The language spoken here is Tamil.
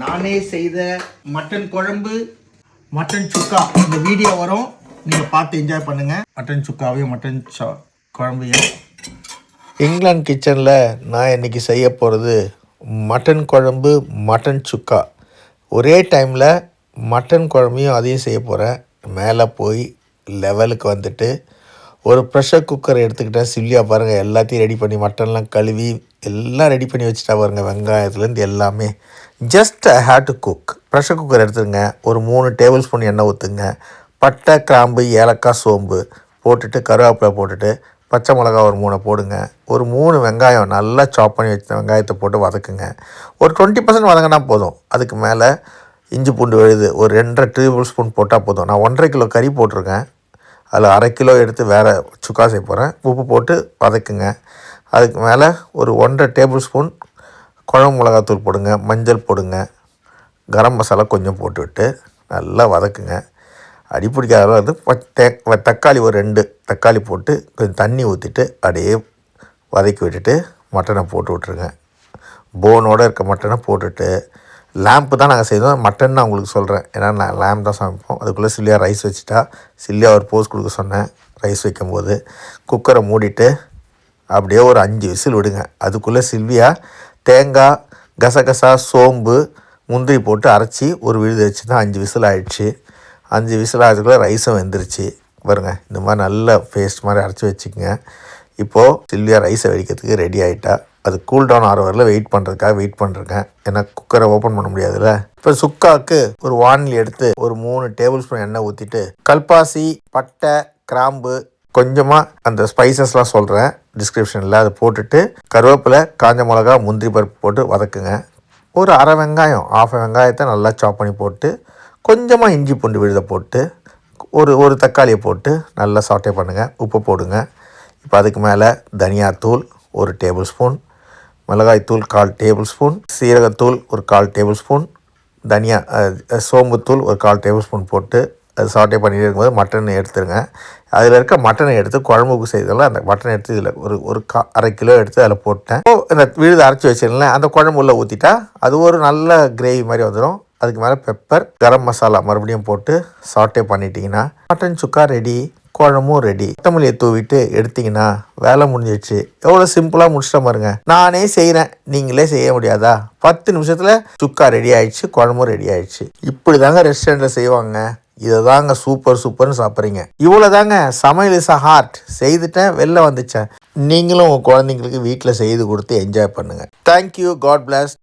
நானே செய்த மட்டன் குழம்பு, மட்டன் சுக்கா இந்த வீடியோ வரும். நீங்கள் பார்த்து என்ஜாய் பண்ணுங்கள். மட்டன் சுக்காவையும் மட்டன் குழம்பையும். இங்கிலாந்து கிச்சனில் நான் இன்றைக்கி செய்ய போகிறது மட்டன் குழம்பு, மட்டன் சுக்கா. ஒரே டைமில் மட்டன் குழம்பையும் அதையும் செய்ய போகிறேன். மேலே போய் லெவலுக்கு வந்துட்டு ஒரு ப்ரெஷர் குக்கரை எடுத்துக்கிட்டேன். சில்லியாக பாருங்கள், எல்லாத்தையும் ரெடி பண்ணி மட்டன்லாம் கழுவி எல்லாம் ரெடி பண்ணி வச்சுட்டா பாருங்கள். வெங்காயத்துலேருந்து எல்லாமே just I have to cook. Pressure cooker எடுத்துருங்க. ஒரு 3 டேபிள் ஸ்பூன் எண்ணெய் ஊற்றுங்க. பட்டை, கிராம்பு, ஏலக்காய், சோம்பு போட்டுட்டு கருவேப்பிலை போட்டுட்டு பச்சை மிளகா ஒரு 3 போடுங்க. ஒரு 3 வெங்காயம் நல்லா சாப் பண்ணி வச்ச வெங்காயத்தை போட்டு வதக்குங்க. ஒரு 20% வதங்கினா போதும். அதுக்கு மேலே இஞ்சி பூண்டு விழுது ஒரு 2.5 டேபிள் ஸ்பூன் போட்டால் போதும். நான் 1.5 கிலோ கறி போட்டிருக்கேன். அதில் 1/2 கிலோ எடுத்து வேறு சுக்கா செய்ய போகிறேன். உப்பு போட்டு வதக்குங்க. அதுக்கு மேலே ஒரு 1.5 டேபிள் ஸ்பூன் குழம்பு மிளகாத்தூள் போடுங்க. மஞ்சள் போடுங்க. கரம் மசாலா கொஞ்சம் போட்டுவிட்டு நல்லா வதக்குங்க. அடிப்பிடிக்காத வந்து தக்காளி ஒரு 2 தக்காளி போட்டு கொஞ்சம் தண்ணி ஊற்றிட்டு அப்படியே வதக்கி விட்டுட்டு மட்டனை போட்டு விட்ருங்க. போனோடு இருக்க மட்டனை போட்டுட்டு லேம்ப்பு தான் நாங்கள் செய்தோம். மட்டன் நான் உங்களுக்கு சொல்கிறேன், ஏன்னா நான் லேம்ப் தான் சமைப்போம். அதுக்குள்ளே சில்லியாக ரைஸ் வச்சுட்டா. சில்லியாக ஒரு போஸ் கொடுக்க சொன்னேன். ரைஸ் வைக்கும்போது குக்கரை மூடிட்டு அப்படியே ஒரு 5 விசில் விடுங்க. அதுக்குள்ளே சில்வியா தேங்காய், கசகசா, சோம்பு, முந்திரி போட்டு அரைச்சி ஒரு விழுது வச்சு தான் 5 விசில் ஆகிடுச்சு. 5 விசில் ஆகிறதுக்குள்ளே ரைஸும் வெந்துருச்சு பாருங்கள். இந்த மாதிரி நல்ல பேஸ்ட் மாதிரி அரைச்சி வச்சுக்கோங்க. இப்போது சில்வியா ரைஸை வெடிக்கிறதுக்கு ரெடி ஆகிட்டா. அது கூல் டவுன் ஆகிற வரல வெயிட் பண்ணுறேன். ஏன்னா குக்கரை ஓப்பன் பண்ண முடியாதுல்ல. இப்போ சுக்காவுக்கு ஒரு வானிலை எடுத்து ஒரு 3 டேபிள் ஸ்பூன் எண்ணெய் ஊற்றிட்டு கல்பாசி, பட்டை, கிராம்பு, கொஞ்சமாக அந்த ஸ்பைசஸ்லாம் சொல்கிறேன் டிஸ்கிரிப்ஷனில், அதை போட்டுட்டு கருவேப்பிலை, காஞ்ச மிளகா, முந்திரி பருப்பு போட்டு வதக்குங்க. ஒரு அரை வெங்காயம், வெங்காயத்தை நல்லா சாப் பண்ணி போட்டு கொஞ்சமாக இஞ்சி பூண்டு விழுதை போட்டு ஒரு தக்காளியை போட்டு நல்லா சாட்டே பண்ணுங்கள். உப்பு போடுங்க. இப்போ அதுக்கு மேலே தனியாத்தூள் 1 டேபிள் ஸ்பூன், மிளகாய்த்தூள் 1/4 டேபிள் ஸ்பூன், சீரகத்தூள் ஒரு 1/4 டேபிள் ஸ்பூன், சோம்புத்தூள் ஒரு 1/4 டேபிள் ஸ்பூன் போட்டு அது சாட்டே பண்ணிட்டு இருக்கும்போது மட்டனை எடுத்துருங்க. அதில் இருக்க மட்டனை எடுத்து குழம்புக்கு செய்ததில் அந்த மட்டனை எடுத்து இதில் ஒரு 1/2 கிலோ எடுத்து அதில் போட்டேன். இந்த விழுது அரைச்சி வச்சிருந்தேன் அந்த குழம்பு உள்ளே ஊற்றிட்டா அது ஒரு நல்ல கிரேவி மாதிரி வந்துடும். அதுக்கு மேலே பெப்பர், கரம் மசாலா மறுபடியும் போட்டு சாட்டே பண்ணிட்டீங்கன்னா மட்டன் சுக்கா ரெடி. குழம்பும் ரெடி. கொத்தமல்லியை தூவிட்டு எடுத்திங்கன்னா வேலை முடிஞ்சிடுச்சு. எவ்வளோ சிம்பிளாக முடிச்சிட்ட பாருங்க. நானே செய்கிறேன், நீங்களே செய்ய முடியாதா? 10 நிமிஷத்தில் சுக்கா ரெடி ஆயிடுச்சு, குழம்பும் ரெடி ஆயிடுச்சு. இப்படி தாங்க ரெஸ்டாரண்ட்டில் செய்வாங்க. இதை தாங்க சூப்பர்னு சாப்பிட்றீங்க. இவ்வளோ தாங்க. சமையல் இஸ் அ ஹார்ட். செய்துட்டேன், வெளில வந்துச்சேன். நீங்களும் உங்கள் குழந்தைங்களுக்கு வீட்டில் செய்து கொடுத்து என்ஜாய் பண்ணுங்கள். தேங்க்யூ. God plus.